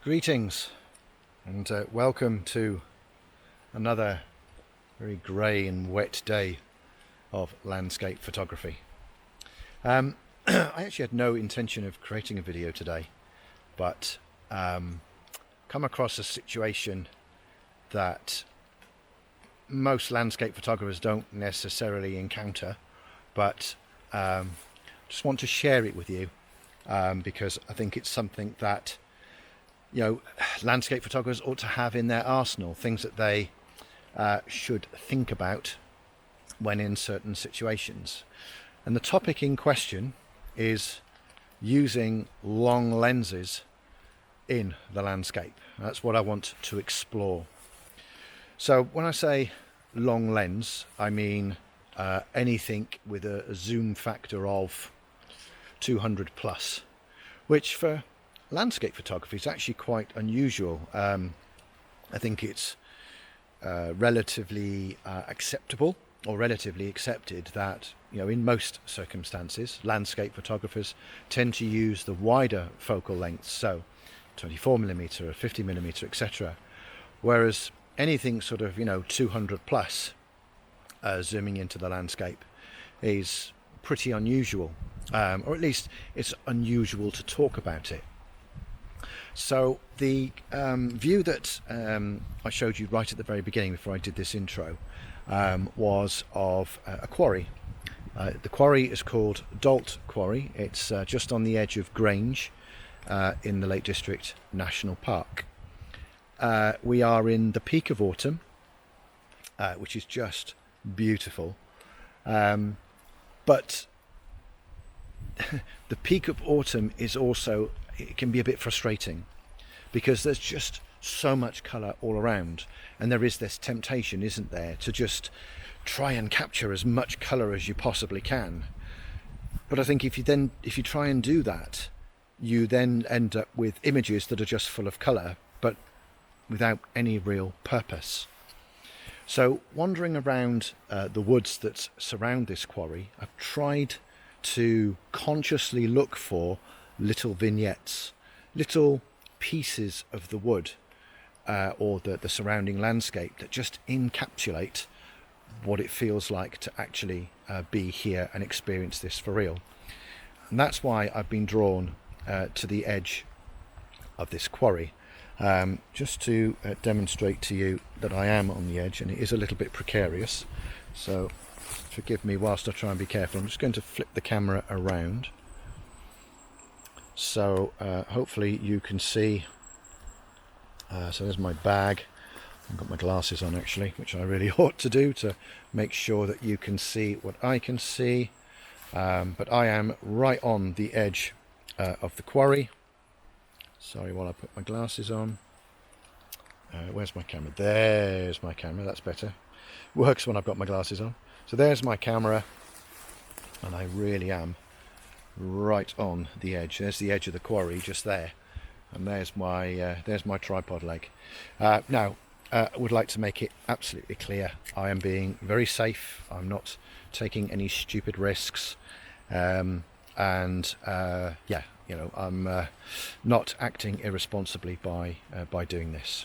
Greetings and welcome to another very grey and wet day of landscape photography. I actually had no intention of creating a video today, but come across a situation that most landscape photographers don't necessarily encounter, but just want to share it with you because I think it's something that landscape photographers ought to have in their arsenal, things that they should think about when in certain situations. And the topic in question is using long lenses in the landscape. That's what I want to explore. So when I say long lens, I mean anything with a zoom factor of 200 plus, which for landscape photography is actually quite unusual. I think it's relatively acceptable or relatively accepted that in most circumstances landscape photographers tend to use the wider focal lengths, so 24mm or 50mm, etc., whereas anything sort of 200 plus zooming into the landscape is pretty unusual, or at least it's unusual to talk about it. So the view that I showed you right at the very beginning before I did this intro was of a quarry. The quarry is called Dalt Quarry. It's just on the edge of Grange in the Lake District National Park. We are in the peak of autumn, which is just beautiful. But the peak of autumn is also, it can be a bit frustrating because there's just so much colour all around, and there is this temptation, isn't there, to just try and capture as much colour as you possibly can. But I think if you try and do that, you then end up with images that are just full of colour but without any real purpose. So wandering around the woods that surround this quarry, I've tried to consciously look for little vignettes, little pieces of the wood or the surrounding landscape that just encapsulate what it feels like to actually be here and experience this for real. And that's why I've been drawn to the edge of this quarry, just to demonstrate to you that I am on the edge, and it is a little bit precarious, so forgive me whilst I try and be careful. I'm just going to flip the camera around. So hopefully you can see, so there's my bag. I've got my glasses on actually, which I really ought to do to make sure that you can see what I can see. But I am right on the edge of the quarry. Sorry while I put my glasses on. Where's my camera? There's my camera, that's better. Works when I've got my glasses on. So there's my camera, and I really am right on the edge. There's the edge of the quarry just there, and there's my tripod leg. Now I would like to make it absolutely clear I am being very safe. I'm not taking any stupid risks, I'm not acting irresponsibly by doing this.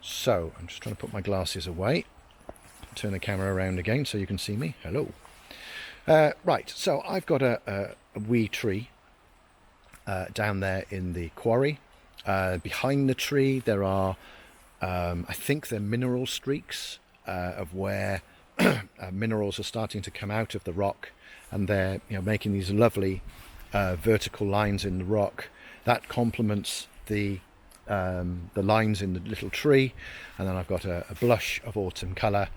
So I'm just trying to put my glasses away, turn the camera around again so you can see me. Hello. Right, so I've got a wee tree down there in the quarry. Behind the tree there are, I think they're mineral streaks of where minerals are starting to come out of the rock, and they're making these lovely vertical lines in the rock that complements the lines in the little tree. And then I've got a blush of autumn colour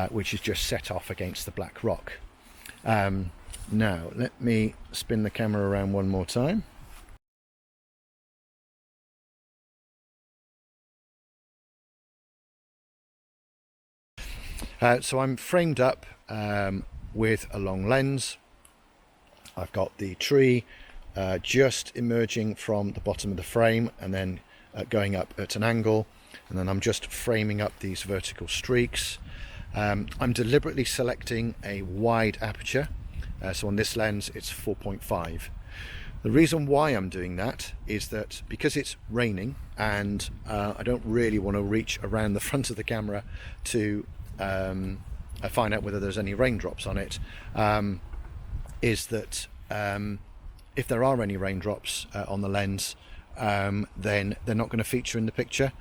which is just set off against the black rock. Now let me spin the camera around one more time. So I'm framed up with a long lens. I've got the tree just emerging from the bottom of the frame and then going up at an angle, and then I'm just framing up these vertical streaks. I'm deliberately selecting a wide aperture, so on this lens it's 4.5. The reason why I'm doing that is that because it's raining and I don't really want to reach around the front of the camera to find out whether there's any raindrops on it, is that if there are any raindrops on the lens, then they're not going to feature in the picture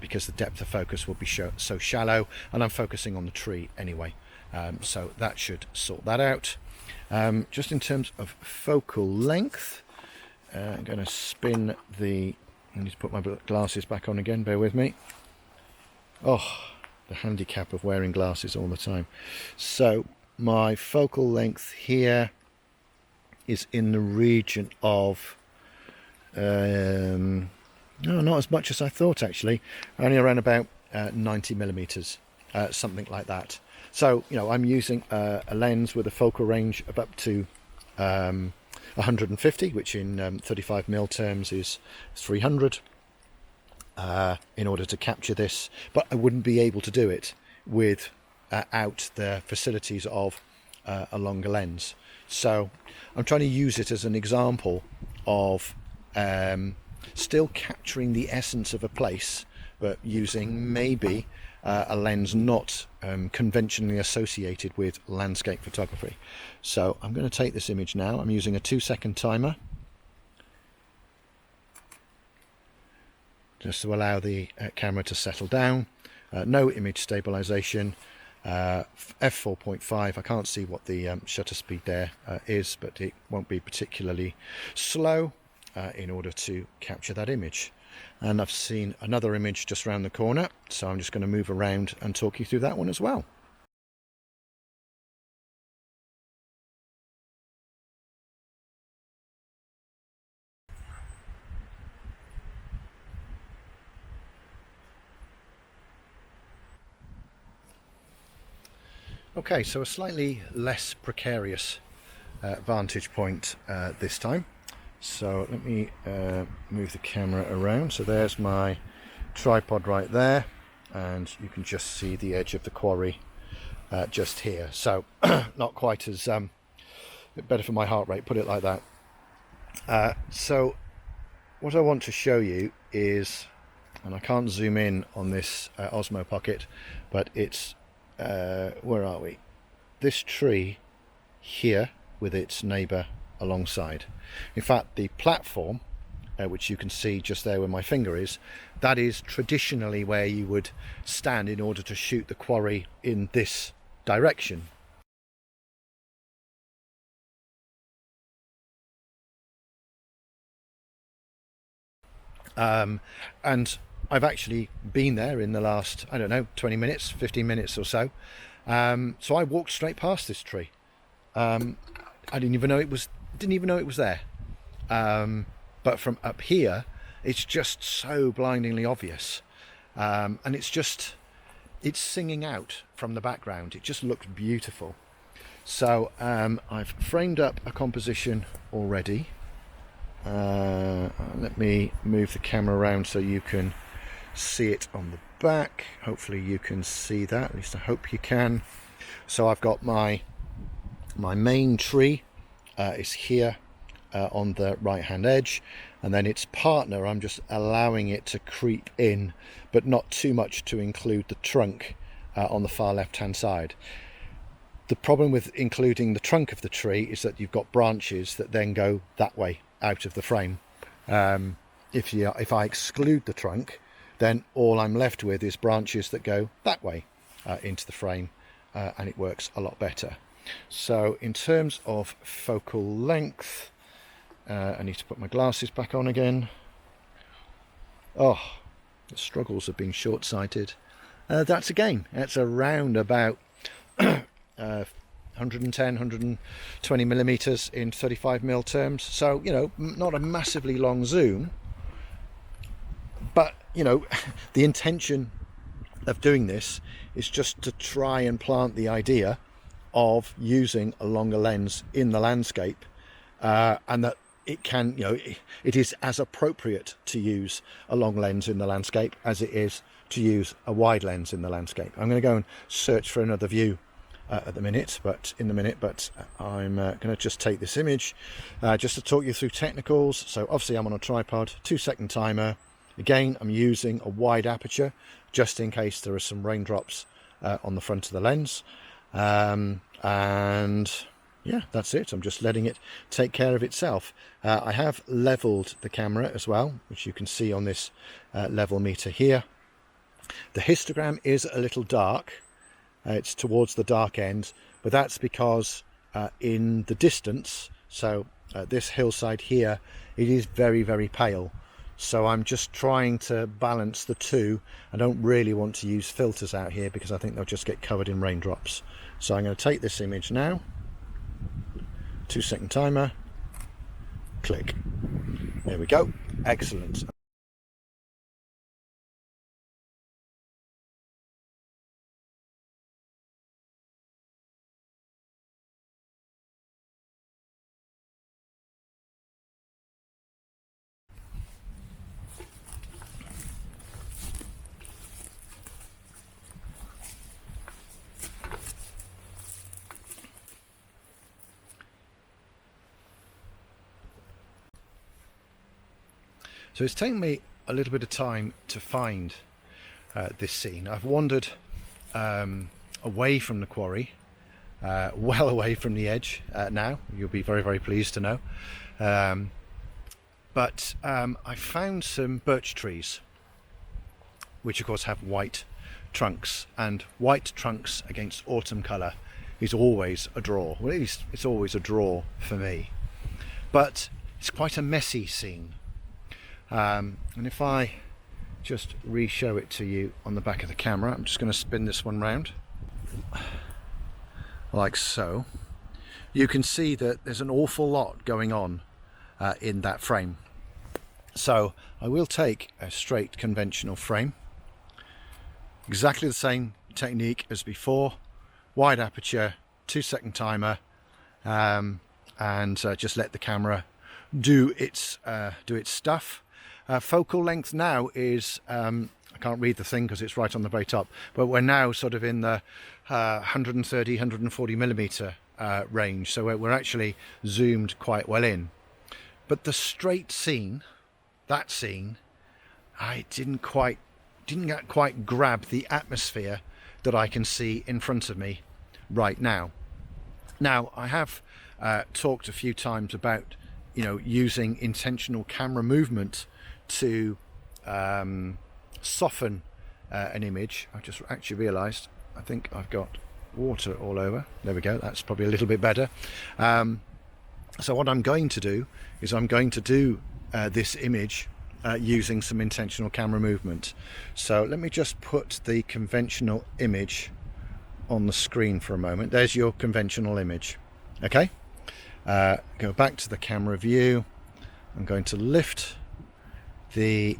because the depth of focus will be so shallow, and I'm focusing on the tree anyway. So that should sort that out. Just in terms of focal length, I'm going to spin I need to put my glasses back on again, bear with me. Oh, the handicap of wearing glasses all the time. So my focal length here is in the region of no, not as much as I thought actually, only around about 90 millimeters, something like that. So I'm using a lens with a focal range of up to 150, which in 35mm terms is 300, in order to capture this, but I wouldn't be able to do it without the facilities of a longer lens. So I'm trying to use it as an example of still capturing the essence of a place, but using maybe a lens not conventionally associated with landscape photography. So I'm going to take this image now. I'm using a 2-second timer just to allow the camera to settle down. No image stabilization. f4.5. I can't see what the shutter speed there is, but it won't be particularly slow in order to capture that image. And I've seen another image just around the corner, so I'm just going to move around and talk you through that one as well. Okay, so a slightly less precarious vantage point this time. So let me move the camera around. So there's my tripod right there, and you can just see the edge of the quarry just here. So not quite as better for my heart rate, put it like that. So what I want to show you is, and I can't zoom in on this Osmo Pocket, but it's where are we? This tree here with its neighbour alongside. In fact, the platform, which you can see just there where my finger is, that is traditionally where you would stand in order to shoot the quarry in this direction. And I've actually been there in the last, I don't know, 20 minutes, 15 minutes or so. So I walked straight past this tree. I didn't even know it was there. But from up here, it's just so blindingly obvious. And it's singing out from the background. It just looks beautiful. So I've framed up a composition already. Let me move the camera around so you can see it on the back. Hopefully you can see that, at least I hope you can. So I've got my main tree is here on the right hand edge, and then its partner I'm just allowing it to creep in, but not too much to include the trunk on the far left hand side. The problem with including the trunk of the tree is that you've got branches that then go that way out of the frame. If I exclude the trunk, then all I'm left with is branches that go that way into the frame, and it works a lot better. So in terms of focal length, I need to put my glasses back on again. Oh, the struggles of being short-sighted. That's around about 110, 120 millimeters in 35mm terms. So, not a massively long zoom, but, the intention of doing this is just to try and plant the idea of using a longer lens in the landscape, and that it can, it is as appropriate to use a long lens in the landscape as it is to use a wide lens in the landscape. I'm going to go and search for another view at the minute, but I'm going to just take this image just to talk you through technicals. So obviously I'm on a tripod, 2-second timer. Again, I'm using a wide aperture just in case there are some raindrops on the front of the lens. And yeah, that's it. I'm just letting it take care of itself. I have leveled the camera as well, which you can see on this level meter here. The histogram is a little dark. It's towards the dark end, but that's because in the distance, so this hillside here, it is very, very pale. So I'm just trying to balance the two. I don't really want to use filters out here because I think they'll just get covered in raindrops. So I'm going to take this image now, 2-second timer, click. There we go. Excellent. So it's taken me a little bit of time to find this scene. I've wandered away from the quarry, well away from the edge now. You'll be very, very pleased to know. But I found some birch trees, which of course have white trunks, and white trunks against autumn colour is always a draw. Well, at least it's always a draw for me. But it's quite a messy scene. And if I just re-show it to you on the back of the camera, I'm just going to spin this one round like so. You can see that there's an awful lot going on in that frame. So I will take a straight conventional frame, exactly the same technique as before, wide aperture, 2-second timer, and just let the camera do its stuff. Focal length now is, I can't read the thing because it's right on the very top, but we're now sort of in the 130, 140 millimeter range, so we're actually zoomed quite well in. But the straight scene, that scene, I didn't quite grab the atmosphere that I can see in front of me right now. Now, I have talked a few times about, using intentional camera movement to soften an image. I just actually realized I think I've got water all over. There we go, that's probably a little bit better. So what I'm going to do is I'm going to do this image using some intentional camera movement. So let me just put the conventional image on the screen for a moment. There's your conventional image. Okay, go back to the camera view. I'm going to lift the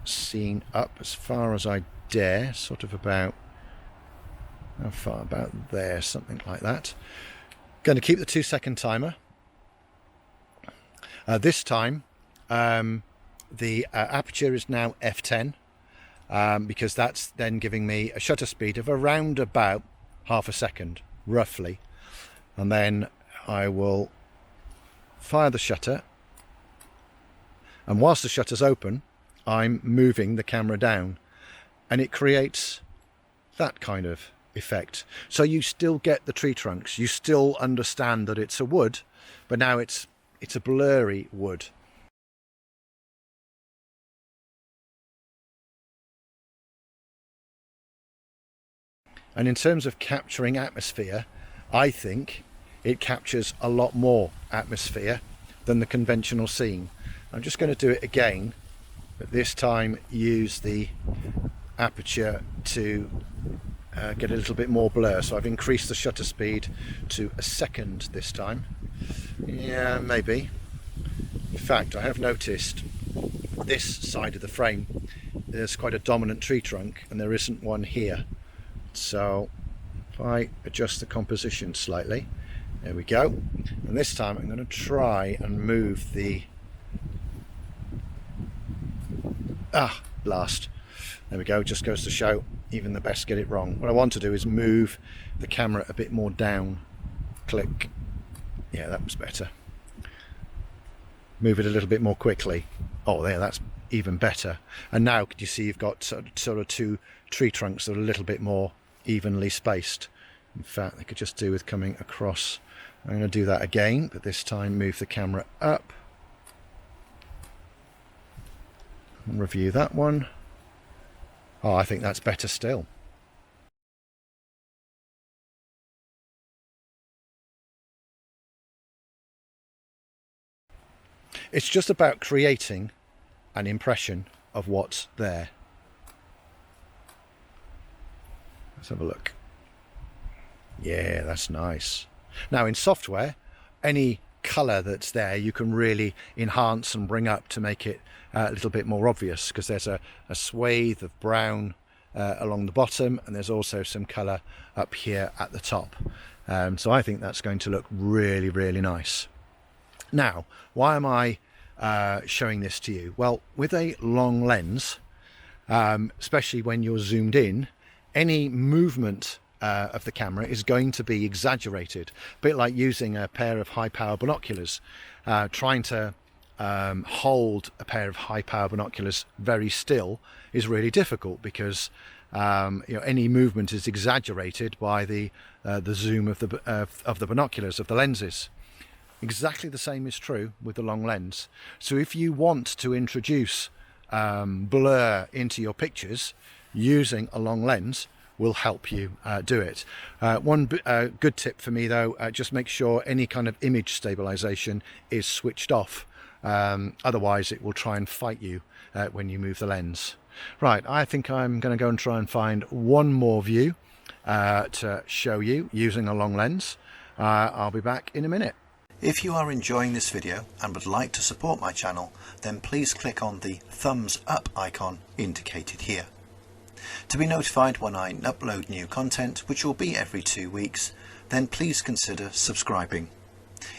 scene up as far as I dare, sort of about, how far, about there, something like that. Going to keep the 2-second timer. This time the aperture is now f10 because that's then giving me a shutter speed of around about half a second roughly, and then I will fire the shutter. And whilst the shutter's open, I'm moving the camera down, and it creates that kind of effect. So you still get the tree trunks, you still understand that it's a wood, but now it's a blurry wood. And in terms of capturing atmosphere, I think it captures a lot more atmosphere than the conventional scene. I'm just going to do it again, but this time use the aperture to get a little bit more blur. So I've increased the shutter speed to a second this time. Yeah, maybe. In fact, I have noticed this side of the frame, there's quite a dominant tree trunk, and there isn't one here. So if I adjust the composition slightly, there we go. And this time I'm going to try and move the blast. There we go, just goes to show even the best get it wrong. What I want to do is move the camera a bit more down. Click. Yeah, that was better. Move it a little bit more quickly. Oh, there, that's even better. And now can you see you've got sort of two tree trunks that are a little bit more evenly spaced. In fact, they could just do with coming across. I'm going to do that again, but this time move the camera up. And review that one. Oh, I think that's better still. It's just about creating an impression of what's there. Let's have a look. Yeah, that's nice. Now in software, any colour that's there you can really enhance and bring up to make it a little bit more obvious, because there's a swathe of brown along the bottom, and there's also some colour up here at the top. So I think that's going to look really, really nice. Now, why am I showing this to you? Well, with a long lens, especially when you're zoomed in, any movement of the camera is going to be exaggerated, a bit like using a pair of high power binoculars. Trying to hold a pair of high power binoculars very still is really difficult, because any movement is exaggerated by the zoom of the binoculars, of the lenses. Exactly the same is true with the long lens. So if you want to introduce blur into your pictures, using a long lens will help you do it. One good tip for me though, just make sure any kind of image stabilization is switched off. Otherwise it will try and fight you when you move the lens. Right, I think I'm going to go and try and find one more view to show you using a long lens. I'll be back in a minute. If you are enjoying this video and would like to support my channel, then please click on the thumbs up icon indicated here. To be notified when I upload new content, which will be every 2 weeks, then please consider subscribing.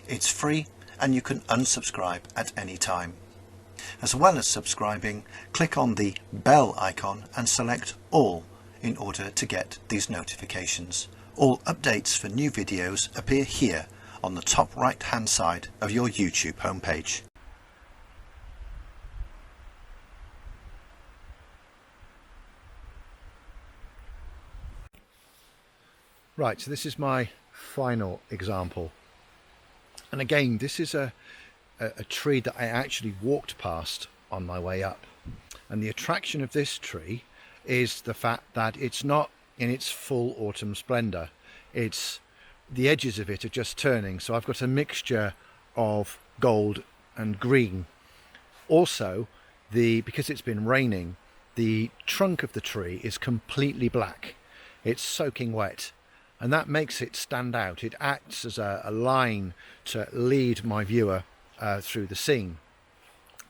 It's free and you can unsubscribe at any time. As well as subscribing, click on the bell icon and select all in order to get these notifications. All updates for new videos appear here on the top right hand side of your YouTube homepage. Right, so this is my final example. And again, this is a tree that I actually walked past on my way up. And the attraction of this tree is the fact that it's not in its full autumn splendour. It's the edges of it are just turning, so I've got a mixture of gold and green. Also, because it's been raining, the trunk of the tree is completely black. It's soaking wet, and that makes it stand out. It acts as a line to lead my viewer through the scene.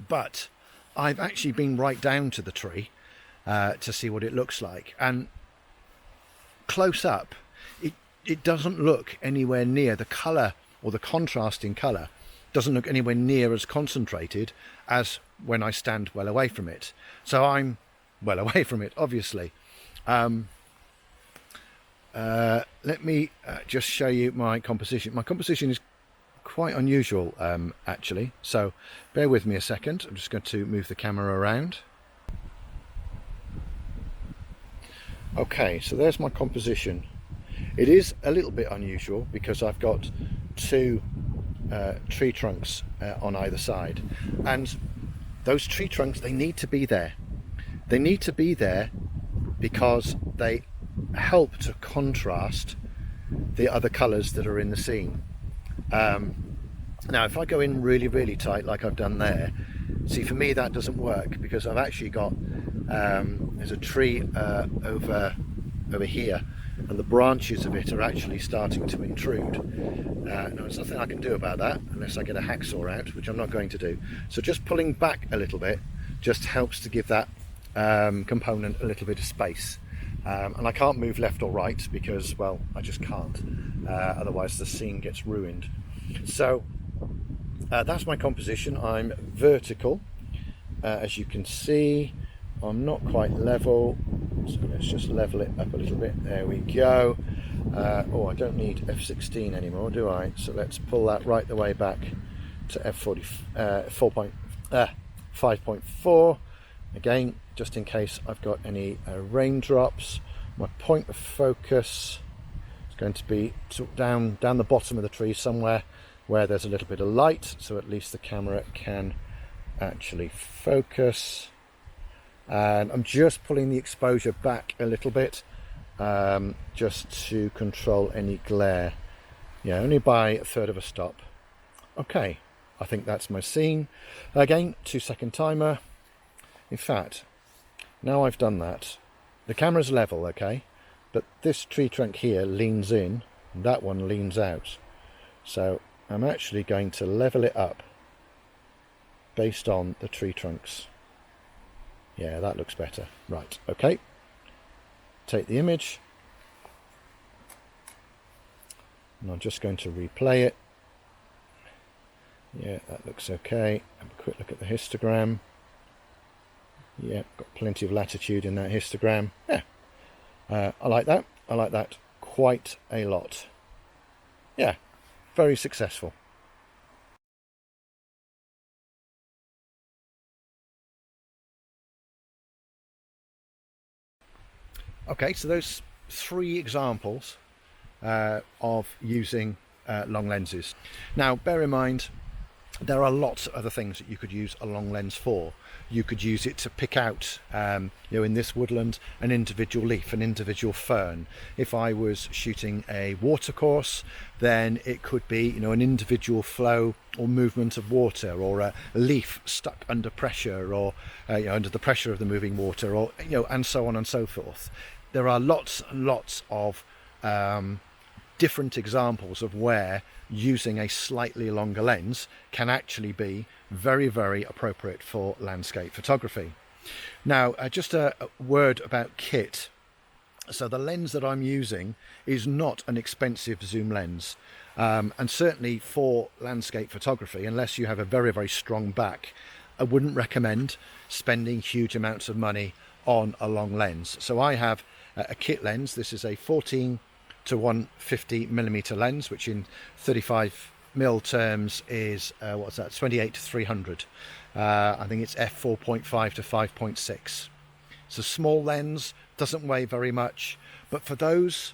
But I've actually been right down to the tree to see what it looks like, and close up it doesn't look anywhere near the colour, or the contrast in colour doesn't look anywhere near as concentrated as when I stand well away from it. So I'm well away from it, obviously. Let me just show you my composition. My composition is quite unusual, actually, so bear with me a second. I'm just going to move the camera around. Okay, so there's my composition. It is a little bit unusual because I've got two tree trunks on either side, and those tree trunks, they need to be there. They need to be there because they help to contrast the other colours that are in the scene. Now if I go in really, really tight like I've done there, see, for me that doesn't work, because I've actually got there's a tree over here, and the branches of it are actually starting to intrude. Now there's nothing I can do about that unless I get a hacksaw out, which I'm not going to do. So just pulling back a little bit just helps to give that component a little bit of space. And I can't move left or right because, well, I just can't. Otherwise the scene gets ruined. So that's my composition. I'm vertical, as you can see. I'm not quite level, so let's just level it up a little bit. There we go. Oh, I don't need f16 anymore, do I? So let's pull that right the way back to f40, 5.4. Again, just in case I've got any raindrops. My point of focus is going to be down the bottom of the tree somewhere where there's a little bit of light, so at least the camera can actually focus. And I'm just pulling the exposure back a little bit, just to control any glare. Yeah, only by a third of a stop. Okay, I think that's my scene. Again, 2-second timer. In fact, now I've done that, the camera's level, okay, but this tree trunk here leans in, and that one leans out. So I'm actually going to level it up based on the tree trunks. Yeah, that looks better. Right, okay. Take the image. And I'm just going to replay it. Yeah, that looks okay. Have a quick look at the histogram. Yeah, got plenty of latitude in that histogram. Yeah, I like that. I like that quite a lot. Yeah, very successful. Okay, so those 3 examples of using long lenses. Now, bear in mind, there are lots of other things that you could use a long lens for. You could use it to pick out, in this woodland, an individual leaf, an individual fern. If I was shooting a watercourse, then it could be, an individual flow or movement of water, or a leaf stuck under pressure, or under the pressure of the moving water, or and so on and so forth. There are lots and lots of different examples of where using a slightly longer lens can actually be very, very appropriate for landscape photography. Now, just a word about kit. So the lens that I'm using is not an expensive zoom lens, and certainly for landscape photography, unless you have a very, very strong back, I wouldn't recommend spending huge amounts of money on a long lens. So I have a kit lens. This is a 14 to 150 millimeter lens, which in 35 mil terms is 28 to 300. I think it's f4.5 to 5.6. It's a small lens, doesn't weigh very much, but for those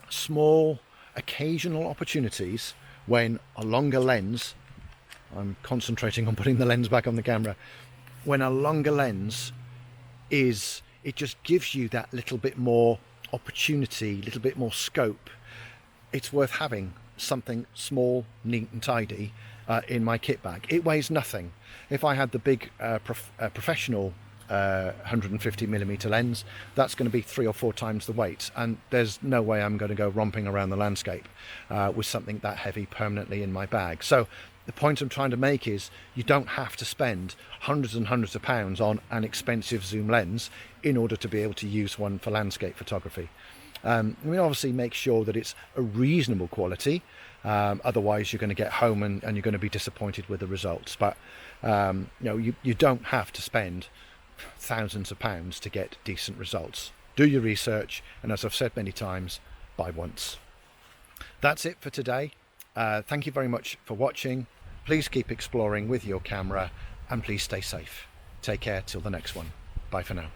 small occasional opportunities when a longer lens, I'm concentrating on putting the lens back on the camera, when a longer lens it just gives you that little bit more opportunity, little bit more scope. It's worth having something small, neat and tidy in my kit bag. It weighs nothing. If I had the big professional 150 millimeter lens, that's going to be 3 or 4 times the weight, and there's no way I'm going to go romping around the landscape with something that heavy permanently in my bag. So the point I'm trying to make is you don't have to spend hundreds and hundreds of pounds on an expensive zoom lens in order to be able to use one for landscape photography. Obviously make sure that it's a reasonable quality, otherwise you're going to get home and you're going to be disappointed with the results. But you don't have to spend thousands of pounds to get decent results. Do your research, and as I've said many times, buy once. That's it for today. Thank you very much for watching. Please keep exploring with your camera, and please stay safe. Take care till the next one. Bye for now.